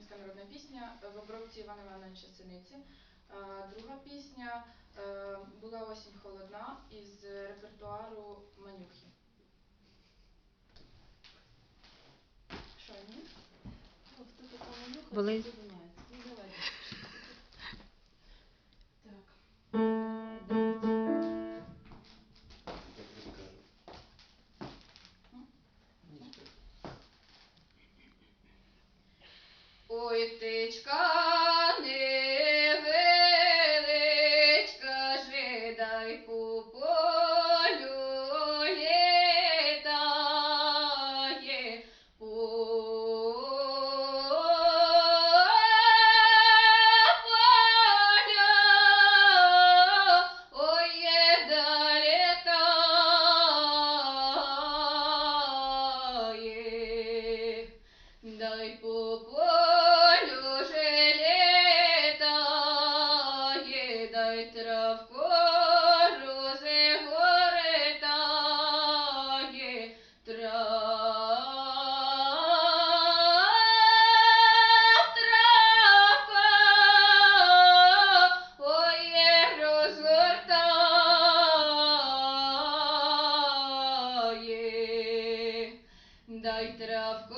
українська народна пісня в обробці Івана Івановича Синиці. Друга пісня була «Осінь холодна» із репертуару Манюхи. Що, ні? Хто така Манюха, Були... це знаєте. Ну, давайте. Так. Ой, птичка невеличка, жидай по полю літає, по полю, ой, долітає, дай по полю же літає, дай травку розгортає, травка, ой, розгортає, дай травку